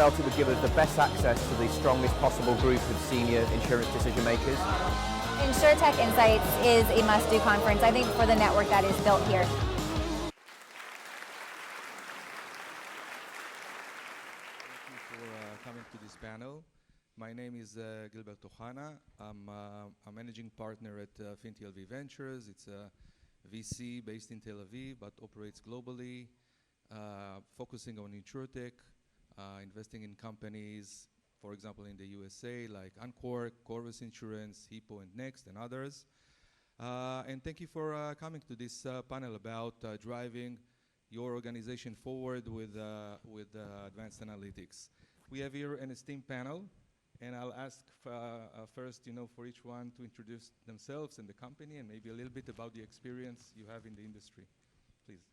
felt it would give us the best access to the strongest possible group of senior insurance decision makers. Insurtech Insights is a must-do conference, I think, for the network that is built here. Thank you for coming to this panel. My name is Gilberto Hanna. I'm a managing partner at FinTLV Ventures. It's a VC based in Tel Aviv, but operates globally, focusing on Insurtech, investing in companies, for example, in the USA, like Ancork, Corvus Insurance, Hippo, and Next, and others. And thank you for coming to this panel about driving your organization forward with advanced analytics. We have here an esteemed panel, and I'll ask first, for each one to introduce themselves and the company, and maybe a little bit about the experience you have in the industry. Please.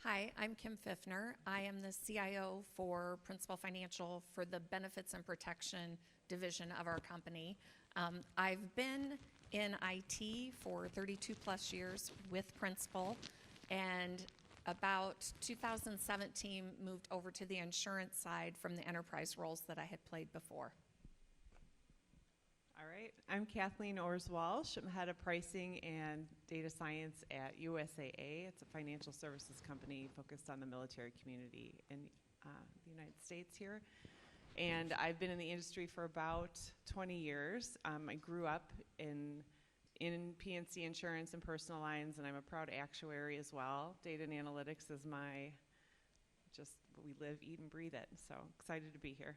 Hi, I'm Kim Pfiffner. I am the CIO for Principal Financial for the Benefits and Protection division of our company. I've been in IT for 32 plus years with Principal, and about 2017 moved over to the insurance side from the enterprise roles that I had played before. All right, I'm Kathleen Ors-Walsh. I'm head of pricing and data science at USAA. It's a financial services company focused on the military community in the United States here. And I've been in the industry for about 20 years. I grew up in P&C insurance and personal lines, and I'm a proud actuary as well. Data and analytics is we live, eat, and breathe it. So excited to be here.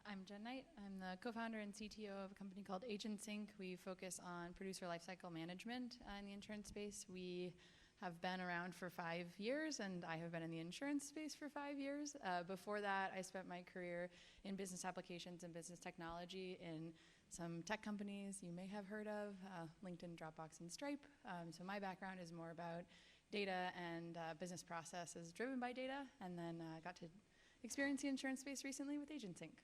I'm Jenn Knight. I'm the co-founder and CTO of a company called AgentSync. We focus on producer lifecycle management in the insurance space. We have been around for 5 years, and I have been in the insurance space for 5 years. Before that, I spent my career in business applications and business technology in some tech companies you may have heard of, LinkedIn, Dropbox, and Stripe. So my background is more about data and business processes driven by data, and then got to experience the insurance space recently with AgentSync.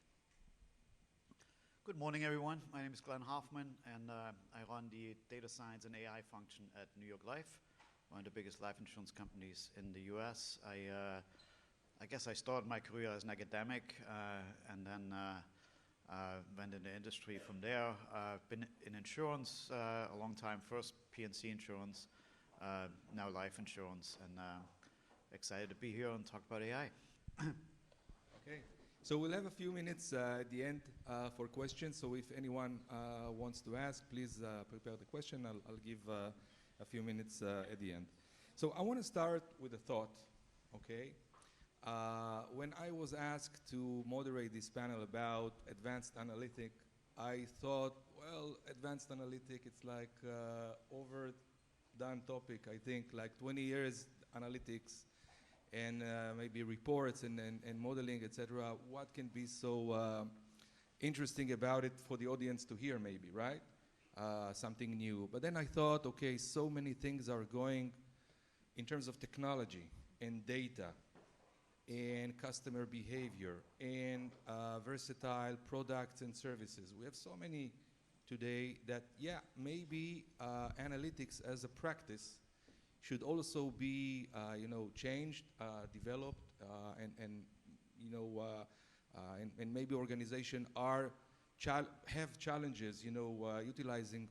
Good morning, everyone. My name is Glenn Hoffman, and I run the data science and AI function at New York Life, one of the biggest life insurance companies in the US. I guess I started my career as an academic and then went in the industry from there. I've been in insurance a long time, first P&C insurance, now life insurance, and excited to be here and talk about AI. Okay. So we'll have a few minutes at the end for questions. So if anyone wants to ask, please prepare the question. I'll give a few minutes at the end. So I want to start with a thought, okay? When I was asked to moderate this panel about advanced analytic, I thought, well, advanced analytic, it's like overdone topic. I think like 20 years analytics and maybe reports and modeling, etc. What can be so interesting about it for the audience to hear maybe, right? Something new. But then I thought, okay, so many things are going in terms of technology and data and customer behavior and versatile products and services. We have so many today that, yeah, maybe analytics as a practice should also be, changed, developed, and maybe organizations have challenges, utilizing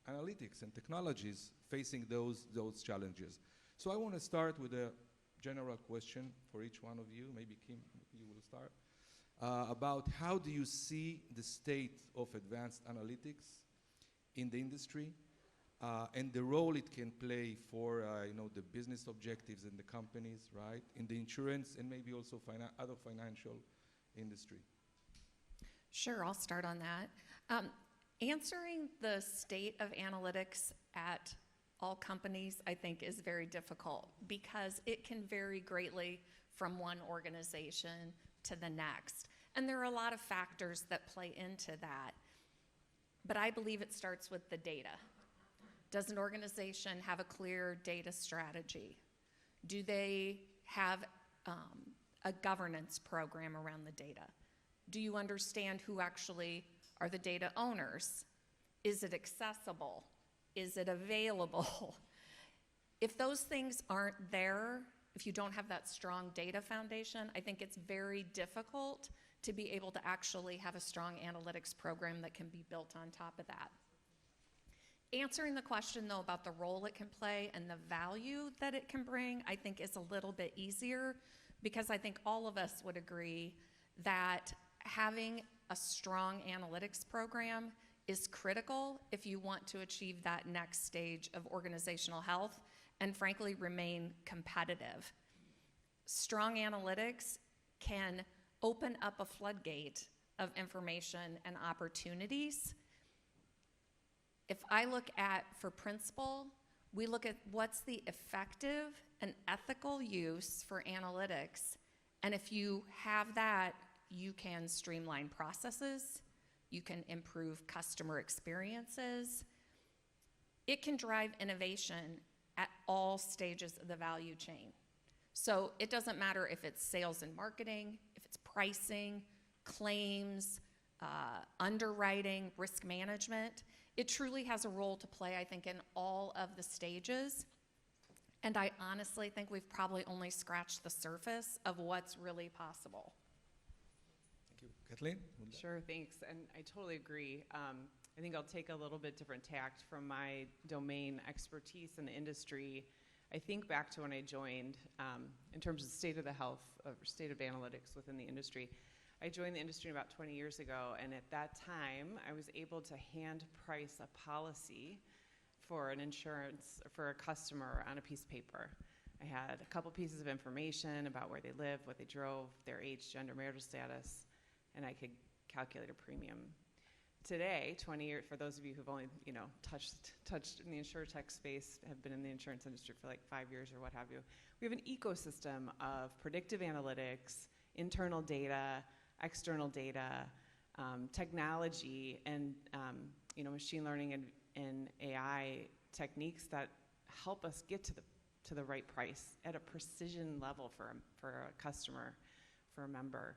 analytics and technologies facing those challenges. So I want to start with a general question for each one of you. Maybe Kim, you will start about how do you see the state of advanced analytics in the industry? And the role it can play for the business objectives in the companies, right? In the insurance and maybe also other financial industry. Sure, I'll start on that. Answering the state of analytics at all companies, I think, is very difficult because it can vary greatly from one organization to the next. And there are a lot of factors that play into that. But I believe it starts with the data. Does an organization have a clear data strategy? Do they have a governance program around the data? Do you understand who actually are the data owners? Is it accessible? Is it available? If those things aren't there, if you don't have that strong data foundation, I think it's very difficult to be able to actually have a strong analytics program that can be built on top of that. Answering the question, though, about the role it can play and the value that it can bring, I think is a little bit easier, because I think all of us would agree that having a strong analytics program is critical if you want to achieve that next stage of organizational health and, frankly, remain competitive. Strong analytics can open up a floodgate of information and opportunities. If I look at, for principal, we look at what's the effective and ethical use for analytics. And if you have that, you can streamline processes, you can improve customer experiences. It can drive innovation at all stages of the value chain. So it doesn't matter if it's sales and marketing, if it's pricing, claims, underwriting, risk management. It truly has a role to play, I think, in all of the stages. And I honestly think we've probably only scratched the surface of what's really possible. Thank you. Kathleen? Sure, thanks. And I totally agree. I think I'll take a little bit different tact from my domain expertise in the industry. I think back to when I joined, in terms of the state of the health, or state of analytics within the industry. I joined the industry about 20 years ago, and at that time, I was able to hand price a policy for an insurance, for a customer on a piece of paper. I had a couple pieces of information about where they lived, what they drove, their age, gender, marital status, and I could calculate a premium. Today, 20 years, for those of you who've only, touched in the Insurtech space, have been in the insurance industry for like 5 years or what have you, we have an ecosystem of predictive analytics, internal data, external data, technology, and machine learning and AI techniques that help us get to the right price at a precision level for a customer, for a member,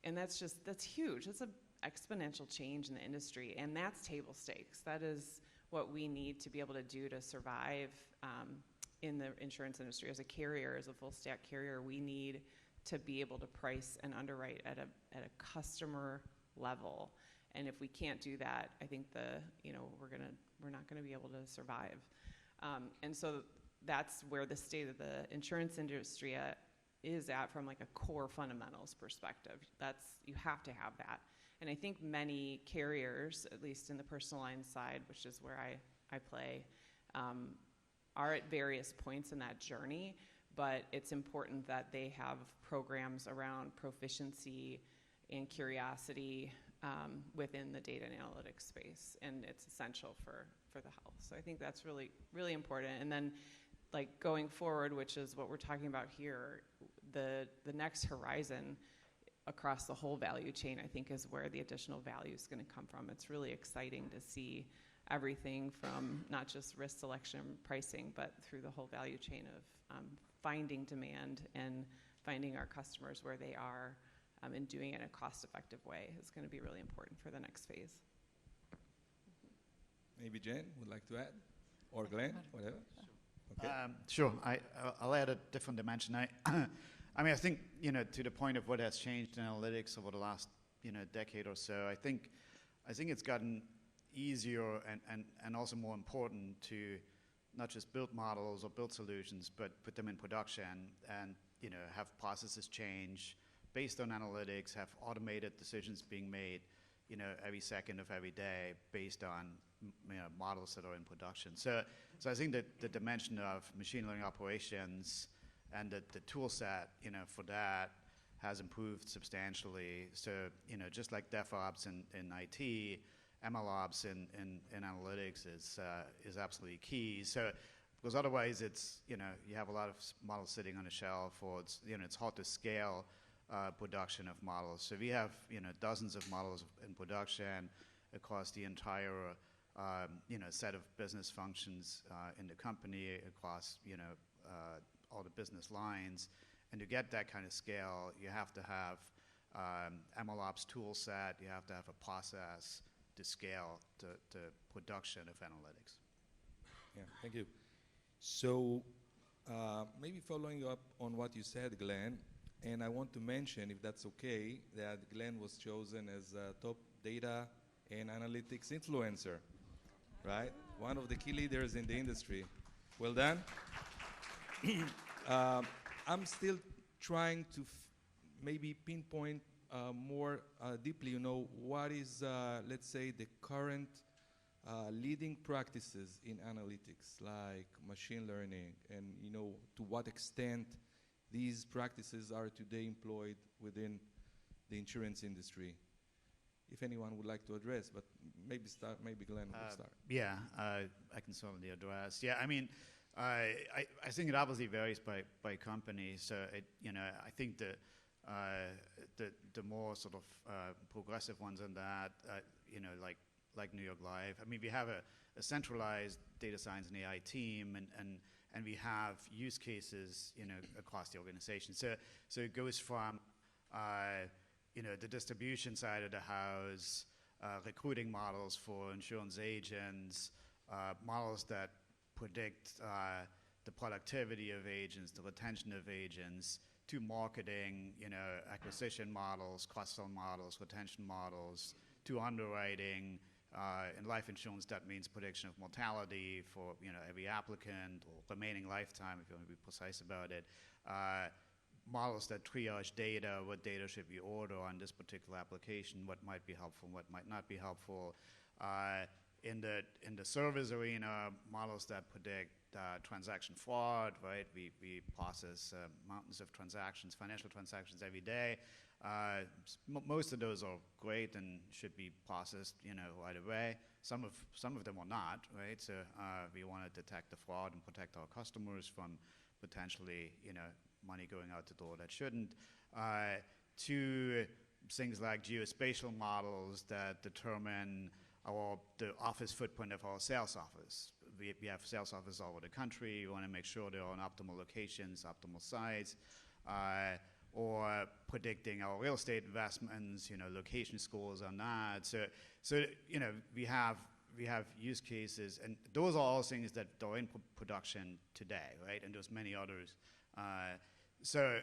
and that's huge. It's an exponential change in the industry, and that's table stakes. That is what we need to be able to do to survive in the insurance industry. As a carrier, as a full stack carrier, we need to be able to price and underwrite at a customer level. And if we can't do that, I think we're not gonna be able to survive. And so that's where the state of the insurance industry is at from like a core fundamentals perspective. You have to have that. And I think many carriers, at least in the personal line side, which is where I play, are at various points in that journey. But it's important that they have programs around proficiency and curiosity within the data and analytics space, and it's essential for the health. So I think that's really, really important. And then, like, going forward, which is what we're talking about here, the next horizon across the whole value chain, I think, is where the additional value is going to come from. It's really exciting to see everything from not just risk selection and pricing, but through the whole value chain of finding demand and finding our customers where they are, and doing it in a cost-effective way is going to be really important for the next phase. Maybe Jen would like to add, or Glenn, whatever. Okay. Sure. I'll add a different dimension. I think, to the point of what has changed in analytics over the last, decade or so, I think it's gotten easier and also more important to not just build models or build solutions, but put them in production and, have processes change based on analytics, have automated decisions being made, every second of every day based on, models that are in production. So I think that the dimension of machine learning operations and the tool set, for that has improved substantially. So, just like DevOps in IT, MLOps in analytics is absolutely key. So, because otherwise it's, you have a lot of models sitting on a shelf, or it's hard to scale production of models. So we have, dozens of models in production across the entire, set of business functions in the company, across, all the business lines. And to get that kind of scale, you have to have MLOps tool set, you have to have a process to scale to production of analytics. Yeah, thank you. So Maybe following up on what you said, Glenn, and I want to mention, if that's okay, that Glenn was chosen as a top data and analytics influencer, right? One of the key leaders in the industry. Well done. I'm still trying to maybe pinpoint more deeply, what is, let's say, the current leading practices in analytics, like machine learning, and to what extent these practices are today employed within the insurance industry. If anyone would like to address, but maybe Glenn will start. Yeah, I can certainly address. Yeah, I mean, I think it obviously varies by company. So I think the more sort of progressive ones in that, like New York Life. I mean, we have a centralized data science and AI team, and we have use cases, across the organization. So it goes from, the distribution side of the house, recruiting models for insurance agents, models that predict the productivity of agents, the retention of agents, to marketing, acquisition models, cross-sell models, retention models, to underwriting. In life insurance, that means prediction of mortality for every applicant, or remaining lifetime, if you want to be precise about it. Models that triage data, what data should we order on this particular application, what might be helpful, what might not be helpful. In the service arena, models that predict transaction fraud, right? We process mountains of transactions, financial transactions every day. Most of those are great and should be processed, right away. Some of them are not, right? So we want to detect the fraud and protect our customers from potentially, money going out the door that shouldn't. To things like geospatial models that determine the office footprint of our sales office. We have sales offices all over the country. We want to make sure they're on optimal locations, optimal sites. Or predicting our real estate investments, location scores on that. So we have use cases, and those are all things that are in production today, right? And there's many others. So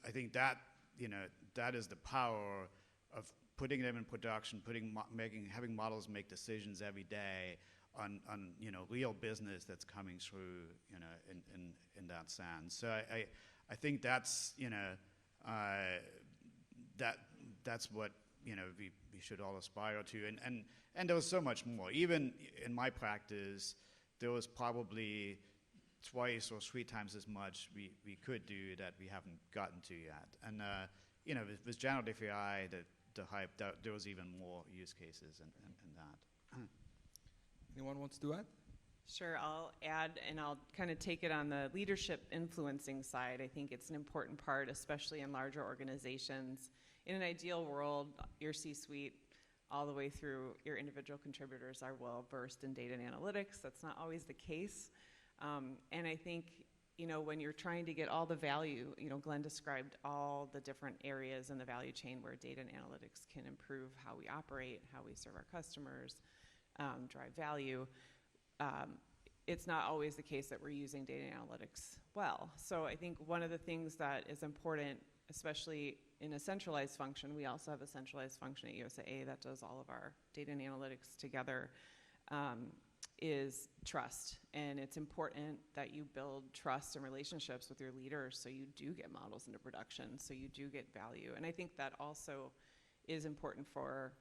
I think that that is the power of putting them in production, having models make decisions every day on real business that's coming through, in that sense. So I think that's that's what we should all aspire to, and there was so much more. Even in my practice, there was probably twice or three times as much we could do that we haven't gotten to yet. And with generative AI, the hype, there was even more use cases in that. Anyone wants to add? Sure, I'll add, and I'll kind of take it on the leadership influencing side. I think it's an important part, especially in larger organizations. In an ideal world, your C-suite, all the way through your individual contributors, are well versed in data and analytics. That's not always the case. And I think, when you're trying to get all the value, Glenn described all the different areas in the value chain where data and analytics can improve how we operate, how we serve our customers, drive value. It's not always the case that we're using data analytics well. So I think one of the things that is important, especially in a centralized function, we also have a centralized function at USAA that does all of our data and analytics together, is trust. And it's important that you build trust and relationships with your leaders so you do get models into production, so you do get value. And I think that also is important for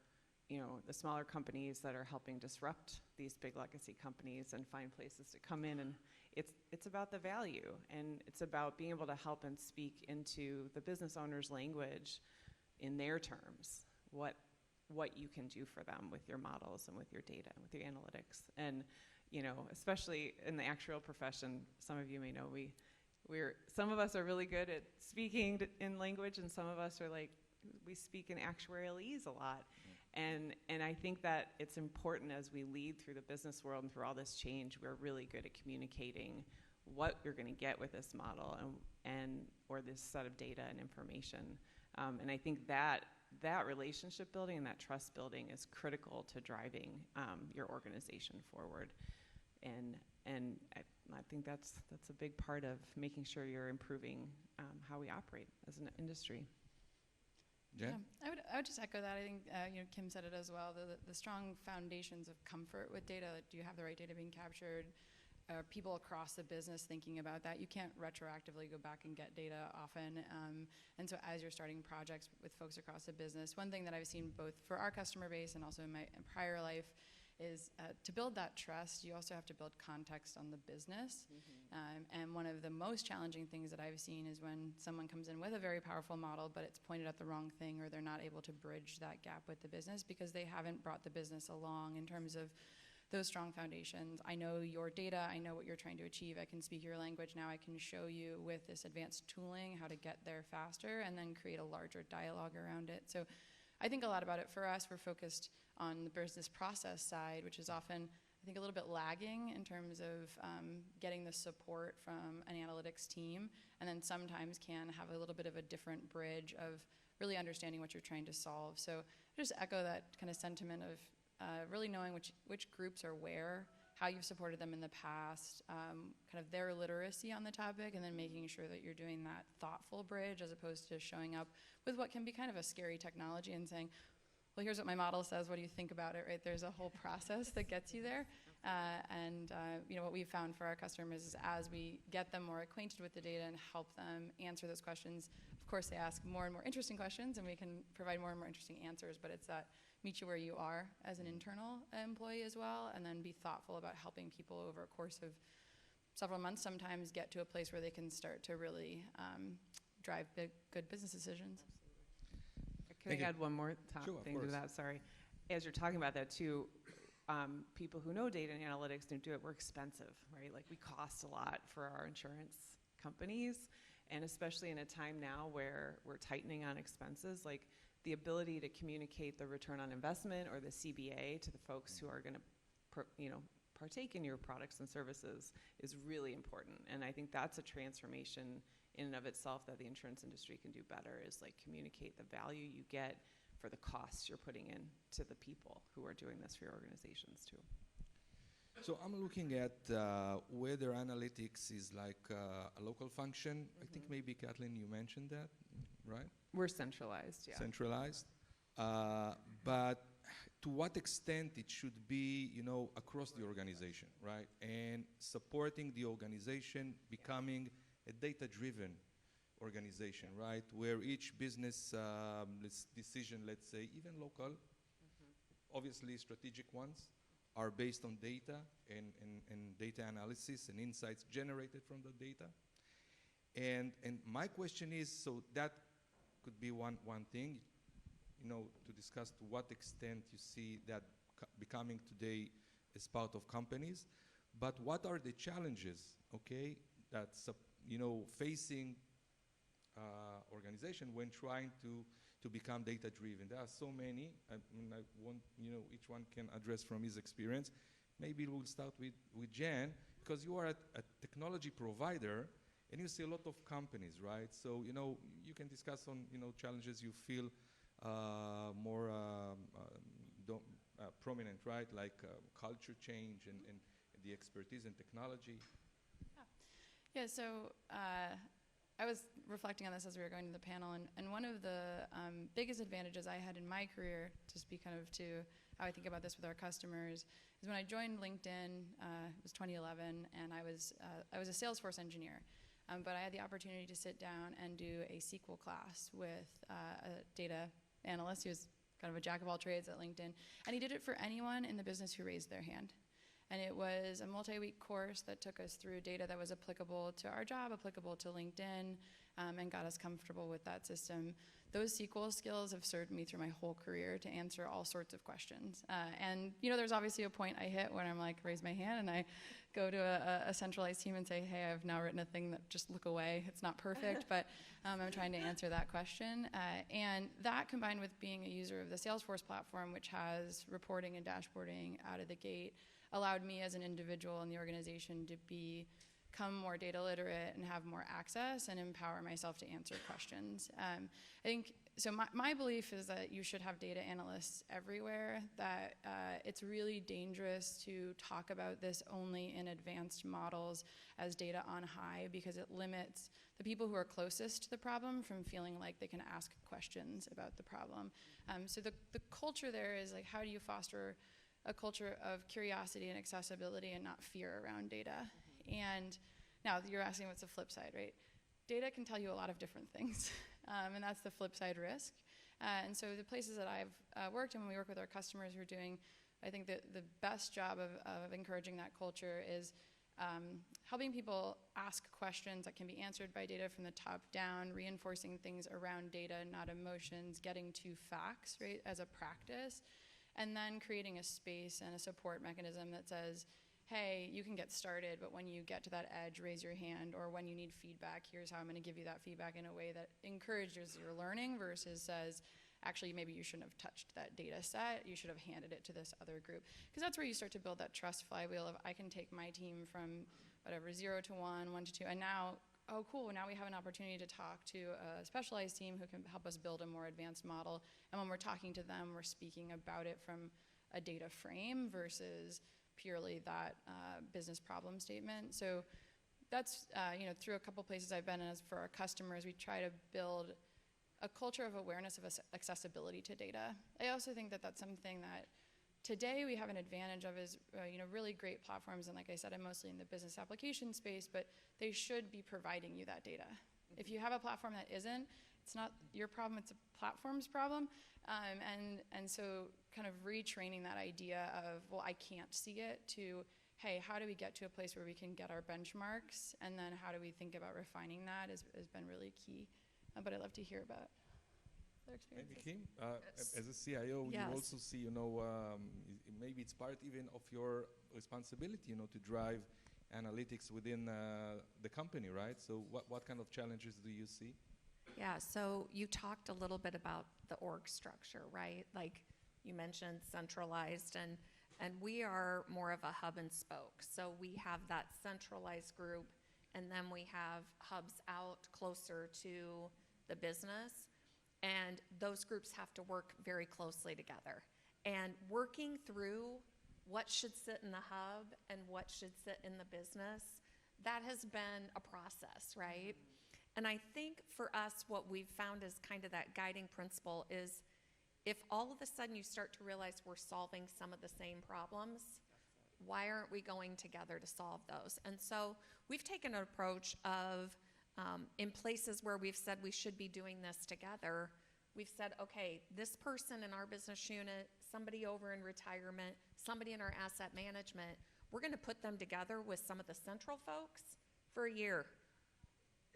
the smaller companies that are helping disrupt these big legacy companies and find places to come in. And it's about the value, and it's about being able to help and speak into the business owner's language in their terms, what you can do for them with your models and with your data and with your analytics. And especially in the actuarial profession, some of you may know some of us are really good at speaking in language, and some of us are we speak in actuarialese a lot. And I think that it's important as we lead through the business world and through all this change, we're really good at communicating what you're going to get with this model or this set of data and information. And I think that relationship building and that trust building is critical to driving your organization forward. And I think that's a big part of making sure you're improving how we operate as an industry. Jen? Yeah, I would just echo that. I think Kim said it as well. The strong foundations of comfort with data. Like, do you have the right data being captured? People across the business thinking about that. You can't retroactively go back and get data often. And so as you're starting projects with folks across the business, one thing that I've seen both for our customer base and also in my prior life is to build that trust, you also have to build context on the business. And one of the most challenging things that I've seen is when someone comes in with a very powerful model, but it's pointed at the wrong thing, or they're not able to bridge that gap with the business because they haven't brought the business along in terms of those strong foundations. I know your data, I know what you're trying to achieve, I can speak your language, now I can show you with this advanced tooling how to get there faster and then create a larger dialogue around it. So I think a lot about it. For us, we're focused on the business process side, which is often, I think, a little bit lagging in terms of getting the support from an analytics team, and then sometimes can have a little bit of a different bridge of really understanding what you're trying to solve. So just echo that kind of sentiment of really knowing which groups are where, how you've supported them in the past, kind of their literacy on the topic, and then making sure that you're doing that thoughtful bridge as opposed to showing up with what can be kind of a scary technology and saying, well, here's what my model says, what do you think about it, right? There's a whole process that gets you there. What we've found for our customers is as we get them more acquainted with the data and help them answer those questions, of course they ask more and more interesting questions and we can provide more and more interesting answers, but it's that meet you where you are as an internal employee as well, and then be thoughtful about helping people over a course of several months sometimes get to a place where they can start to really drive good business decisions. Can I add one more thing to that? Sorry. As you're talking about that too, people who know data and analytics don't do it, we're expensive, right? Like we cost a lot for our insurance companies, and especially in a time now where we're tightening on expenses, like the ability to communicate the return on investment or the CBA to the folks who are going to partake in your products and services is really important. And I think that's a transformation in and of itself that the insurance industry can do better, is like communicate the value you get for the costs you're putting in to the people who are doing this for your organizations too. So I'm looking at whether analytics is like a local function. I think maybe Kathleen, you mentioned that, right? We're centralized, yeah. Centralized. But to what extent it should be, across the organization, right? And supporting the organization becoming a data-driven organization, right? Where each business decision, let's say, even local, obviously strategic ones, are based on data and data analysis and insights generated from the data. And my question is, so that could be one thing, to discuss to what extent you see that becoming today as part of companies. But what are the challenges, okay, that's facing organization when trying to become data-driven? There are so many. I want, each one can address from his experience. Maybe we'll start with Jen, because you are a technology provider, and you see a lot of companies, right? So, you can discuss on, challenges you feel more prominent, right? Like culture change and the expertise in technology. Yeah, so I was reflecting on this as we were going to the panel, and one of the biggest advantages I had in my career, to speak kind of to how I think about this with our customers, is when I joined LinkedIn, it was 2011, and I was a Salesforce engineer. But I had the opportunity to sit down and do a SQL class with a data analyst. He was kind of a jack of all trades at LinkedIn, and he did it for anyone in the business who raised their hand. And it was a multi-week course that took us through data that was applicable to our job, applicable to LinkedIn, and got us comfortable with that system. Those SQL skills have served me through my whole career to answer all sorts of questions. And there's obviously a point I hit when I'm like, raise my hand, and I go to a centralized team and say, hey, I've now written a thing that just look away. It's not perfect, but I'm trying to answer that question. And that, combined with being a user of the Salesforce platform, which has reporting and dashboarding out of the gate, allowed me as an individual in the organization to become more data literate and have more access and empower myself to answer questions. I think so my belief is that you should have data analysts everywhere, that it's really dangerous to talk about this only in advanced models as data on high, because it limits the people who are closest to the problem from feeling like they can ask questions about the problem. So the culture there is like, how do you foster a culture of curiosity and accessibility and not fear around data? And now you're asking what's the flip side, right? Data can tell you a lot of different things, and that's the flip side risk. And so the places that I've worked, and when we work with our customers, we're doing, I think that the best job of encouraging that culture is helping people ask questions that can be answered by data from the top down, reinforcing things around data, not emotions, getting to facts, right, as a practice, and then creating a space and a support mechanism that says, hey, you can get started, but when you get to that edge, raise your hand, or when you need feedback, here's how I'm going to give you that feedback in a way that encourages your learning versus says, actually, maybe you shouldn't have touched that data set, you should have handed it to this other group. Because that's where you start to build that trust flywheel of, I can take my team from whatever, 0 to 1, 1 to 2, and now, oh cool, now we have an opportunity to talk to a specialized team who can help us build a more advanced model. And when we're talking to them, we're speaking about it from a data frame versus purely that business problem statement. So that's, through a couple places I've been in, as for our customers, we try to build a culture of awareness of accessibility to data. I also think that that's something that today we have an advantage of is, really great platforms. And like I said, I'm mostly in the business application space, but they should be providing you that data. If you have a platform that isn't, it's not your problem, it's a platform's problem. And so kind of retraining that idea of, well, I can't see it, to, hey, how do we get to a place where we can get our benchmarks? And then how do we think about refining that has been really key. But I'd love to hear about their experiences. Maybe Kim, as a CIO, Yes. you also see, maybe it's part even of your responsibility, to drive analytics within the company, right? So what kind of challenges do you see? Yeah, so you talked a little bit about the org structure, right? Like you mentioned centralized, and we are more of a hub and spoke. So we have that centralized group, and then we have hubs out closer to the business, and those groups have to work very closely together. And working through what should sit in the hub and what should sit in the business, that has been a process, right? And I think for us, what we've found is kind of that guiding principle is, if all of a sudden you start to realize we're solving some of the same problems, why aren't we going together to solve those? And so we've taken an approach of, in places where we've said we should be doing this together, we've said, okay, this person in our business unit, somebody over in retirement, somebody in our asset management, we're going to put them together with some of the central folks for a year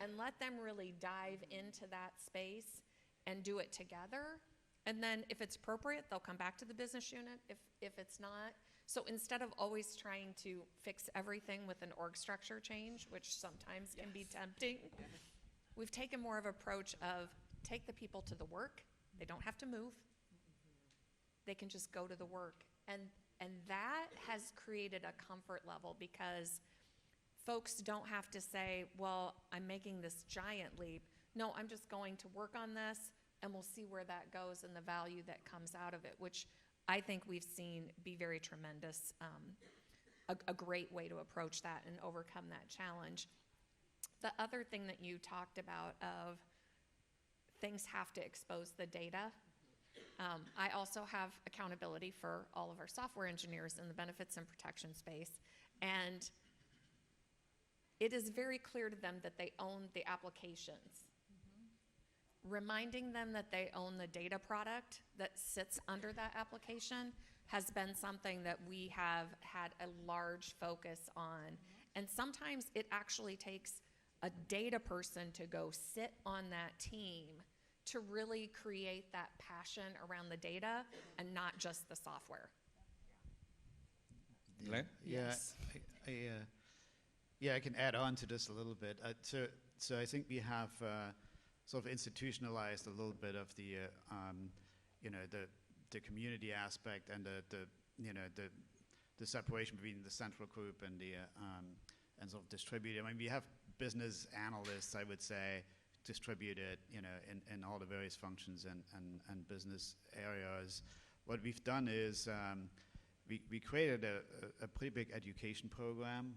and let them really dive into that space and do it together. And then if it's appropriate, they'll come back to the business unit if it's not. So instead of always trying to fix everything with an org structure change, which sometimes can be tempting, we've taken more of an approach of take the people to the work. They don't have to move. They can just go to the work. And that has created a comfort level, because folks don't have to say, well, I'm making this giant leap. No, I'm just going to work on this, and we'll see where that goes and the value that comes out of it, which I think we've seen be very tremendous, a great way to approach that and overcome that challenge. The other thing that you talked about of things have to expose the data. I also have accountability for all of our software engineers in the benefits and protection space. And it is very clear to them that they own the applications. Reminding them that they own the data product that sits under that application has been something that we have had a large focus on. And sometimes it actually takes a data person to go sit on that team to really create that passion around the data and not just the software. Glenn? Yes. I can add on to this a little bit. So I think we have sort of institutionalized a little bit of the community aspect and the separation between the central group and the and sort of distributed. I mean, we have business analysts, I would say, distributed, in all the various functions and business areas. What we've done is we created a pretty big education program.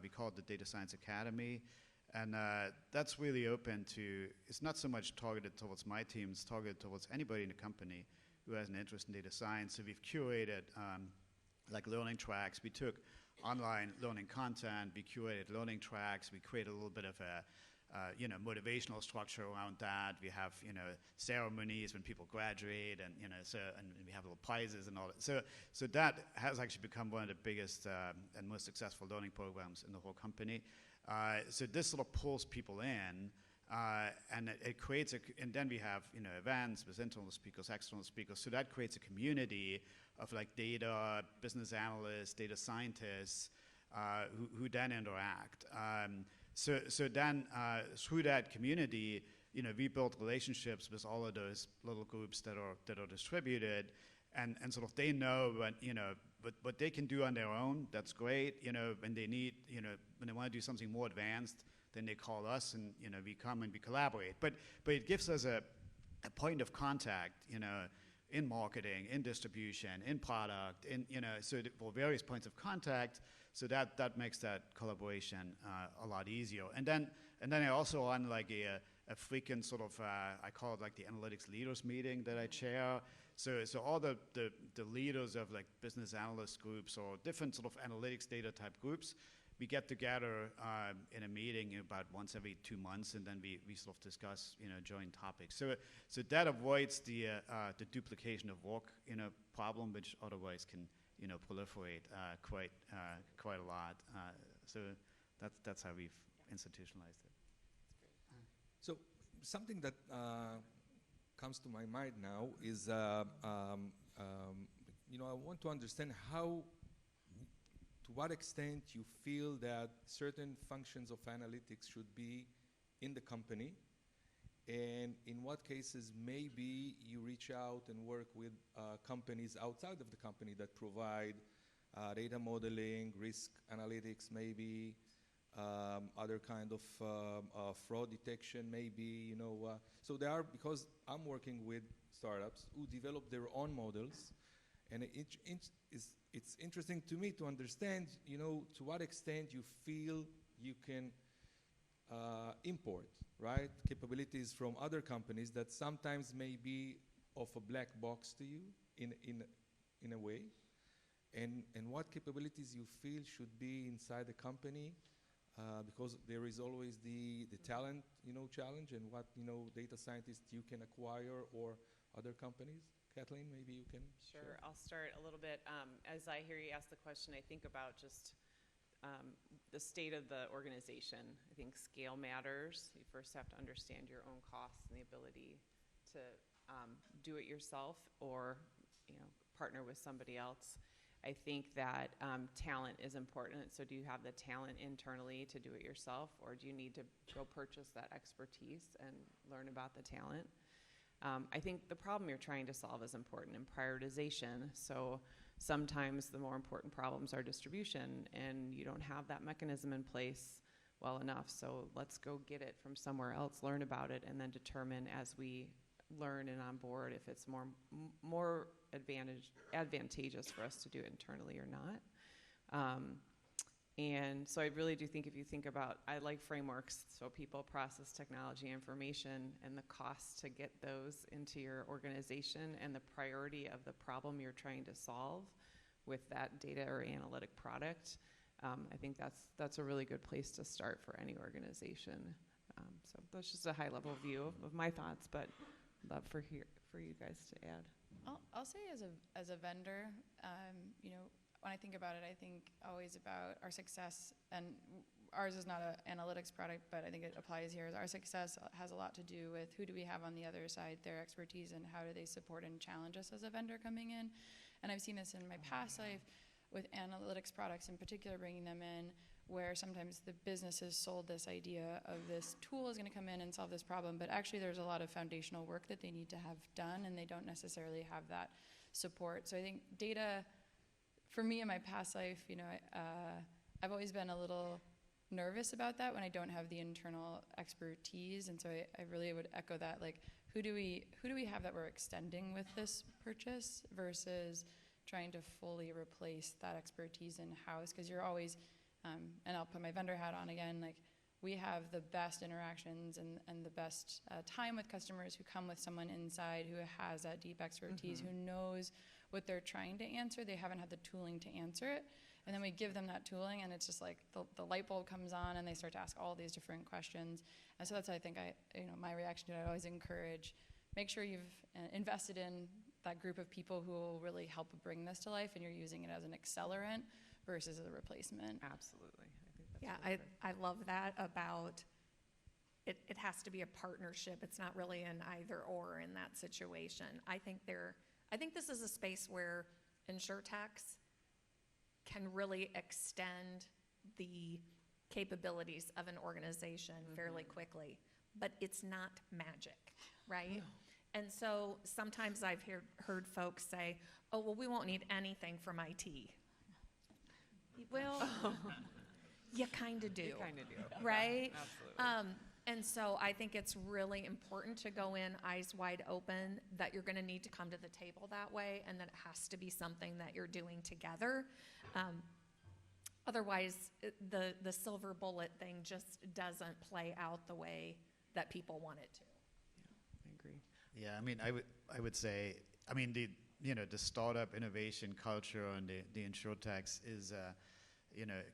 We call it the Data Science Academy. And that's really open to, it's not so much targeted towards my team, it's targeted towards anybody in the company who has an interest in data science. So we've curated like learning tracks. We took online learning content, we curated learning tracks, we created a little bit of a motivational structure around that. We have, ceremonies when people graduate, and and we have little prizes and all that. So that has actually become one of the biggest and most successful learning programs in the whole company. So this sort of pulls people in, and it creates and then we have, events with internal speakers, external speakers. So that creates a community of like data, business analysts, data scientists, who then interact. So then through that community, we build relationships with all of those little groups that are distributed, and sort of they know what they can do on their own. That's great. When they need, when they want to do something more advanced, then they call us, and we come and we collaborate. But it gives us a point of contact, in marketing, in distribution, in product, so for various points of contact. So that makes that collaboration a lot easier. And then I also run like a frequent sort of I call it like the analytics leaders meeting that I chair. So all the leaders of like business analyst groups or different sort of analytics data type groups, we get together in a meeting about once every 2 months, and then we sort of discuss joint topics. So that avoids the duplication of work problem, which otherwise can proliferate quite a lot. So that's how we've institutionalized it. So something that comes to my mind now is, I want to understand to what extent you feel that certain functions of analytics should be in the company, and in what cases maybe you reach out and work with companies outside of the company that provide data modeling, risk analytics maybe, other kind of fraud detection maybe, So there are, because I'm working with startups who develop their own models, and it's interesting to me to understand, to what extent you feel you can import, right, capabilities from other companies that sometimes may be of a black box to you in a way, and what capabilities you feel should be inside the company, because there is always the talent, challenge, and what, data scientists you can acquire or other companies. Kathleen, maybe you can Sure, share. I'll start a little bit. As I hear you ask the question, I think about just the state of the organization. I think scale matters. You first have to understand your own costs and the ability to do it yourself or partner with somebody else. I think that talent is important. So do you have the talent internally to do it yourself, or do you need to go purchase that expertise and learn about the talent? I think the problem you're trying to solve is important in prioritization. So sometimes the more important problems are distribution, and you don't have that mechanism in place well enough. So let's go get it from somewhere else, learn about it, and then determine as we learn and on board if it's more advantageous for us to do it internally or not. And so I really do think, if you think about, I like frameworks, so people, process, technology, information, and the cost to get those into your organization, and the priority of the problem you're trying to solve with that data or analytic product. I think that's a really good place to start for any organization. So that's just a high-level view of my thoughts, but I'd love for you guys to add. I'll say as a vendor, when I think about it, I think always about our success, and ours is not an analytics product, but I think it applies here. Our success has a lot to do with who do we have on the other side, their expertise, and how do they support and challenge us as a vendor coming in. And I've seen this in my past life with analytics products in particular, bringing them in, where sometimes the business has sold this idea of this tool is going to come in and solve this problem, but actually there's a lot of foundational work that they need to have done, and they don't necessarily have that support. So I think data, for me in my past life, I've always been a little nervous about that when I don't have the internal expertise. And so I really would echo that, like, who do we have that we're extending with this purchase versus trying to fully replace that expertise in-house? Because you're always, and I'll put my vendor hat on again, like, we have the best interactions and the best time with customers who come with someone inside who has that deep expertise, who knows what they're trying to answer. They haven't had the tooling to answer it. And then we give them that tooling, and it's just like the light bulb comes on, and they start to ask all these different questions. And so that's, I think, my reaction to it, I always encourage, make sure you've invested in that group of people who will really help bring this to life, and you're using it as an accelerant versus a replacement. Absolutely. I think that's Yeah, really fair. I love that about it has to be a partnership. It's not really an either or in that situation. I think this is a space where insurtechs can really extend the capabilities of an organization fairly quickly, but it's not magic, right? No. And so sometimes I've heard folks say, oh, well, we won't need anything from IT. Well, you kind of do. You kind of do. Right? Absolutely. And so I think it's really important to go in eyes wide open, that you're going to need to come to the table that way, and that it has to be something that you're doing together. Otherwise, the silver bullet thing just doesn't play out the way that people want it to. I agree. Yeah, I mean, I would say, I mean, the startup innovation culture and the insurtechs is,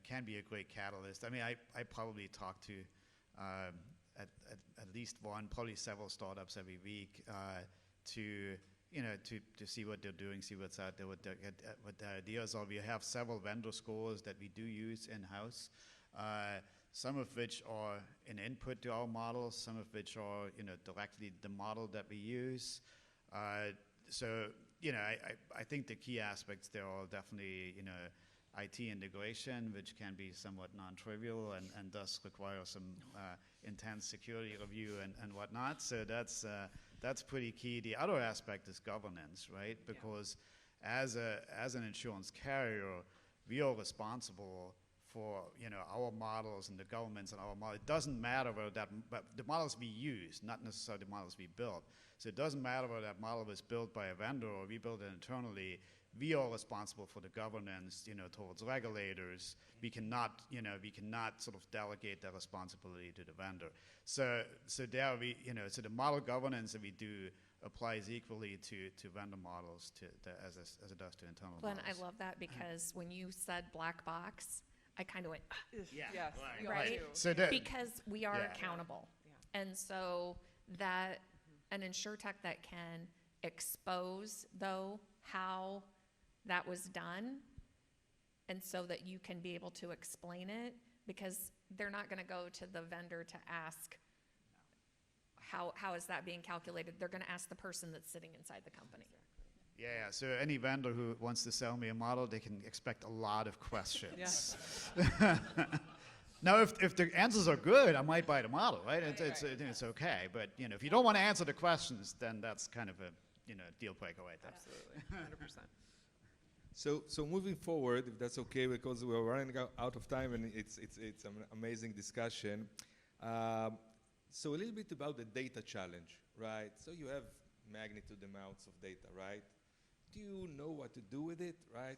can be a great catalyst. I mean, I probably talk to at least one, probably several startups every week to see what they're doing, see what's out there, what their ideas are. We have several vendor scores that we do use in-house, some of which are an input to our models, some of which are directly the model that we use. So I think the key aspects there are definitely IT integration, which can be somewhat non-trivial and does require some intense security review and whatnot. So that's pretty key. The other aspect is governance, right? Because as an insurance carrier, we are responsible for our models and the governments and our model. It doesn't matter whether but the models we use, not necessarily the models we build. So it doesn't matter whether that model was built by a vendor or we built it internally. We are responsible for the governance, towards regulators. We cannot sort of delegate that responsibility to the vendor. So there so the model governance that we do applies equally to vendor models as it does to internal Glenn, models. I love that, because when you said black box, I kind of went, Yeah, Yes. right. you Right. too. So that, because we are Yeah. accountable. Yeah. And so that an insurtech that can expose, though, how that was done, and so that you can be able to explain it, because they're not going to go to the vendor to ask how is that being calculated. They're going to ask the person that's sitting inside the company. yeah, so any vendor who wants to sell me a model, they can expect a lot of questions. Now, if the answers are good, I might buy the model, right? It's okay. But if you don't want to answer the questions, then that's kind of a deal breaker right there. Absolutely. 100%. So moving forward, if that's okay, because we're running out of time and it's an amazing discussion. So a little bit about the data challenge, right? So you have magnitude amounts of data, right? Do you know what to do with it, right?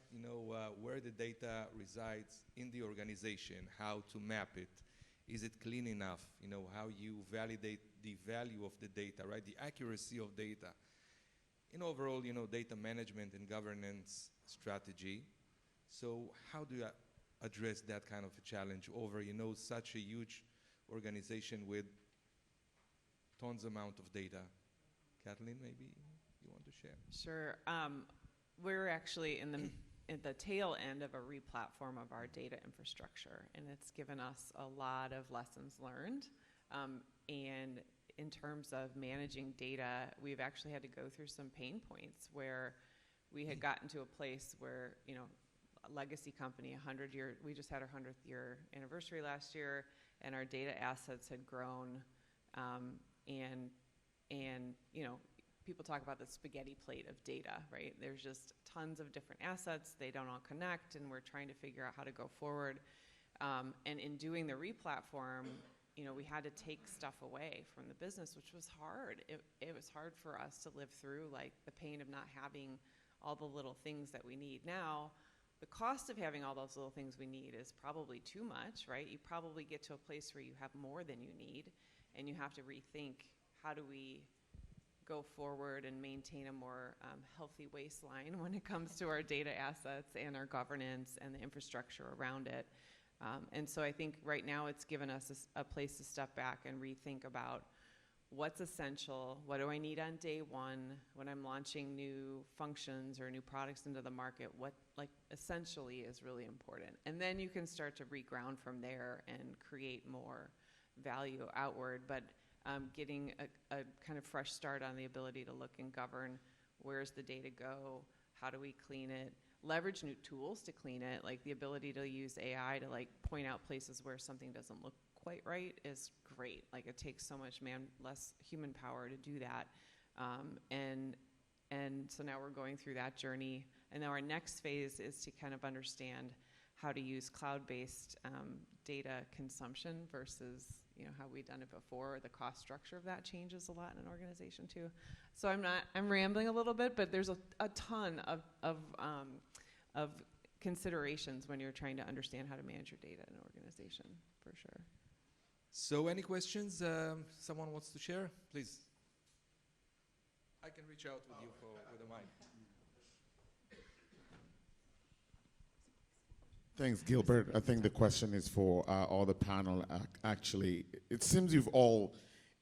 Where the data resides in the organization, how to map it. Is it clean enough? How you validate the value of the data, right? The accuracy of data. In overall, data management and governance strategy. So how do you address that kind of a challenge over, such a huge organization with tons amount of data? Kathleen, maybe you want to share? Sure. We're actually in the tail end of a replatform of our data infrastructure, and it's given us a lot of lessons learned. And in terms of managing data, we've actually had to go through some pain points where we had gotten to a place where, a legacy company, we just had our 100th year anniversary last year, and our data assets had grown, and people talk about the spaghetti plate of data, right? There's just tons of different assets. They don't all connect, and we're trying to figure out how to go forward. And in doing the replatform, we had to take stuff away from the business, which was hard. It was hard for us to live through like the pain of not having all the little things that we need. Now, the cost of having all those little things we need is probably too much, right? You probably get to a place where you have more than you need, and you have to rethink, how do we go forward and maintain a more healthy waistline when it comes to our data assets and our governance and the infrastructure around it. And so I think right now it's given us a place to step back and rethink about what's essential, what do I need on day one when I'm launching new functions or new products into the market, what like essentially is really important. And then you can start to reground from there and create more value outward, but getting a kind of fresh start on the ability to look and govern, where's the data go, how do we clean it, leverage new tools to clean it, like the ability to use AI to like point out places where something doesn't look quite right is great. Like it takes so much less human power to do that. And so now we're going through that journey. And now our next phase is to kind of understand how to use cloud-based data consumption versus how we've done it before. The cost structure of that changes a lot in an organization too. So I'm rambling a little bit, but there's a ton of considerations when you're trying to understand how to manage your data in an organization, for sure. So any questions someone wants to share? Please. I can reach out with you with a mic. Thanks, Gilbert. I think the question is for all the panel. Actually, it seems you've all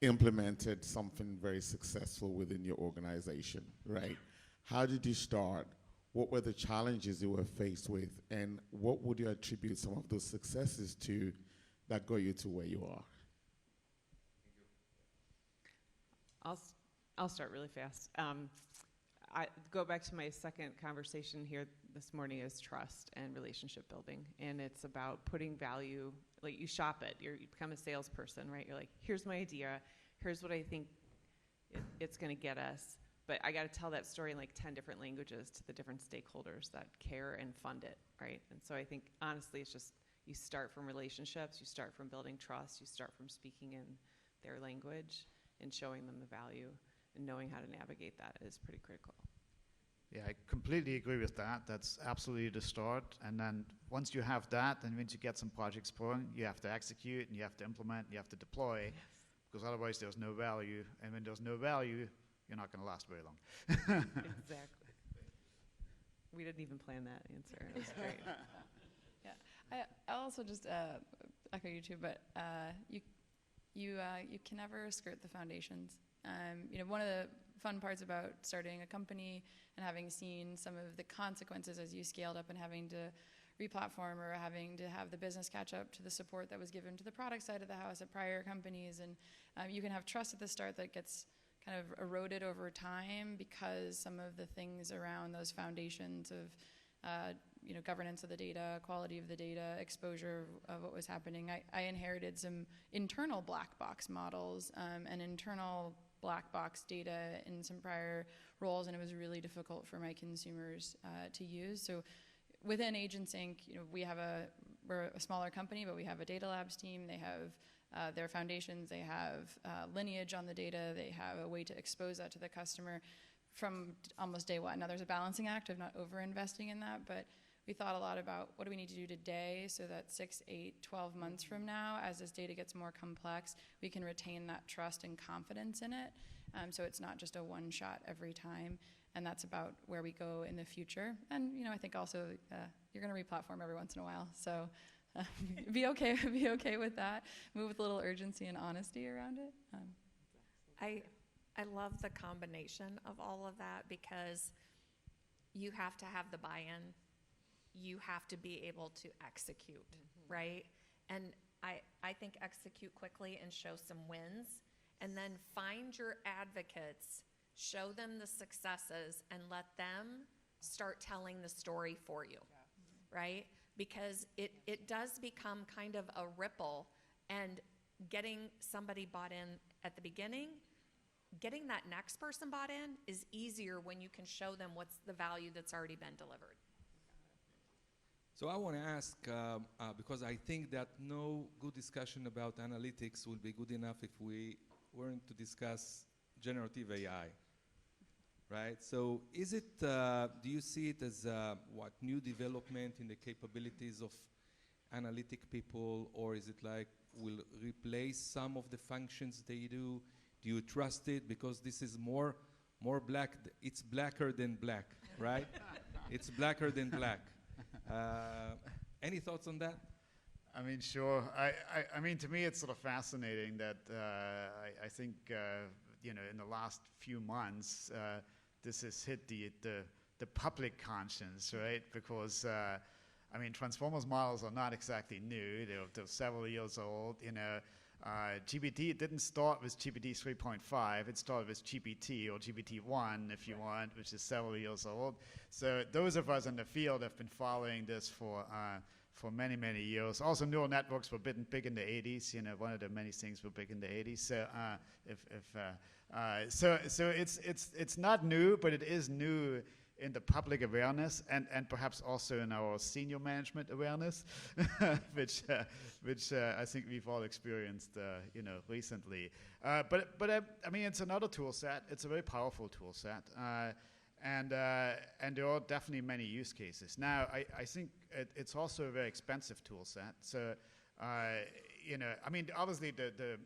implemented something very successful within your organization, right? How did you start? What were the challenges you were faced with? And what would you attribute some of those successes to that got you to where you are? I'll start really fast. I go back to my second conversation here this morning is trust and relationship building. And it's about putting value, like you shop it, you become a salesperson, right? You're like, here's my idea, here's what I think it's gonna get us. But I gotta tell that story in like 10 different languages to the different stakeholders that care and fund it, right? And so I think honestly, it's just, you start from relationships, you start from building trust, you start from speaking in their language and showing them the value, and knowing how to navigate that is pretty critical. Yeah, I completely agree with that. That's absolutely the start. And then once you have that, and once you get some projects going, you have to execute, and you have to implement, and you have to deploy, yes. Because otherwise there's no value. And when there's no value, you're not going to last very long. Exactly. We didn't even plan that answer. It was great. Yeah, I also just echo you too, but you can never skirt the foundations. One of the fun parts about starting a company and having seen some of the consequences as you scaled up and having to replatform or having to have the business catch up to the support that was given to the product side of the house at prior companies. And you can have trust at the start that gets kind of eroded over time because some of the things around those foundations of governance of the data, quality of the data, exposure of what was happening. I inherited some internal black box models and internal black box data in some prior roles, and it was really difficult for my consumers to use. So within AgentSync, we're a smaller company, but we have a data labs team. They have their foundations, they have lineage on the data, they have a way to expose that to the customer from almost day one. Now there's a balancing act of not over-investing in that, but we thought a lot about what do we need to do today so that 6, 8, 12 months from now, as this data gets more complex, we can retain that trust and confidence in it. So it's not just a one shot every time. And that's about where we go in the future. And I think also you're going to replatform every once in a while. So be okay with that. Move with a little urgency and honesty around it. I love the combination of all of that because you have to have the buy-in. You have to be able to execute, right? And I think execute quickly and show some wins, and then find your advocates, show them the successes, and let them start telling the story for you, right? Because it does become kind of a ripple, and getting somebody bought in at the beginning, getting that next person bought in is easier when you can show them what's the value that's already been delivered. So I want to ask, because I think that no good discussion about analytics will be good enough if we weren't to discuss generative AI, right? So is it, do you see it as what, new development in the capabilities of analytic people, or is it like will replace some of the functions they do? Do you trust it? Because this is more black, it's blacker than black, right? It's blacker than black. Any thoughts on that? I mean, sure. I mean, to me, it's sort of fascinating that I think, you know, in the last few months, this has hit the public conscience, right? Because, I mean, transformers models are not exactly new. They're several years old. You know, GPT didn't start with GPT 3.5. It started with GPT or GPT-1, if you want, which is several years old. So those of us in the field have been following this for many, many years. Also, neural networks were big in the 80s. You know, one of the many things were big in the 80s. So, so it's not new, but it is new in the public awareness and perhaps also in our senior management awareness, which I think we've all experienced, you know, recently. But I mean, it's another tool set. It's a very powerful tool set. And there are definitely many use cases. Now, I think it's also a very expensive tool set. So, you know, I mean, obviously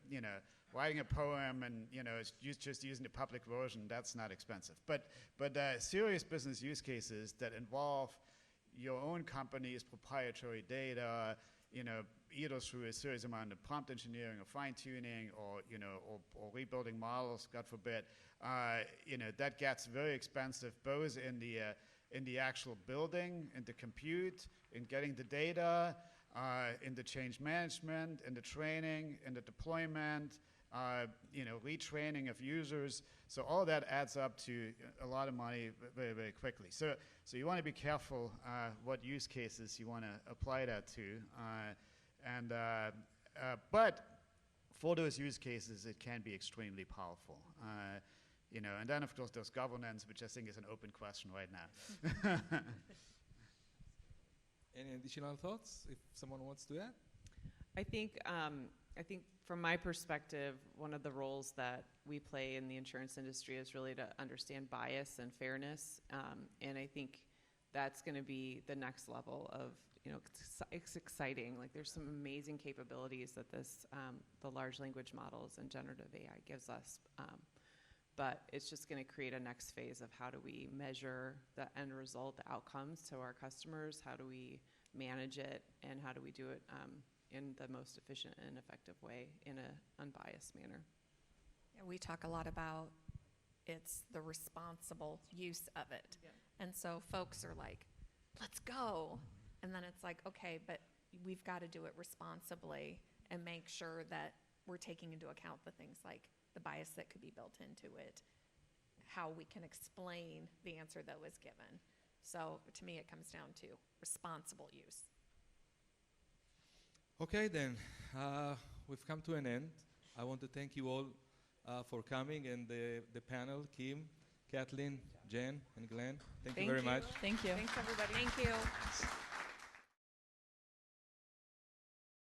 you know, writing a poem and, you know, just using the public version, that's not expensive. But serious business use cases that involve your own company's proprietary data, you know, either through a serious amount of prompt engineering or fine tuning or, you know, or rebuilding models, God forbid, you know, that gets very expensive both in the actual building, in the compute, in getting the data, in the change management, in the training, in the deployment, you know, retraining of users. So all that adds up to a lot of money very, very quickly. So you want to be careful what use cases you want to apply that to. But for those use cases, it can be extremely powerful. You know, and then of course there's governance, which I think is an open question right now. Any additional thoughts, if someone wants to add? I think from my perspective, one of the roles that we play in the insurance industry is really to understand bias and fairness. And I think that's going to be the next level of, you know, it's exciting. Like, there's some amazing capabilities that this, the large language models and generative AI gives us. But it's just going to create a next phase of how do we measure the end result, the outcomes to our customers, how do we manage it, and how do we do it in the most efficient and effective way in an unbiased manner. Yeah, we talk a lot about it's the responsible use of it. Yeah. And so folks are like, let's go. And then it's like, okay, but we've got to do it responsibly and make sure that we're taking into account the things like the bias that could be built into it, how we can explain the answer that was given. So to me, it comes down to responsible use. Okay, then, we've come to an end. I want to thank you all for coming, and the panel, Kim, Kathleen, Jen, and Glenn. Thank you very much. Thank you. Thanks, everybody. Thank you.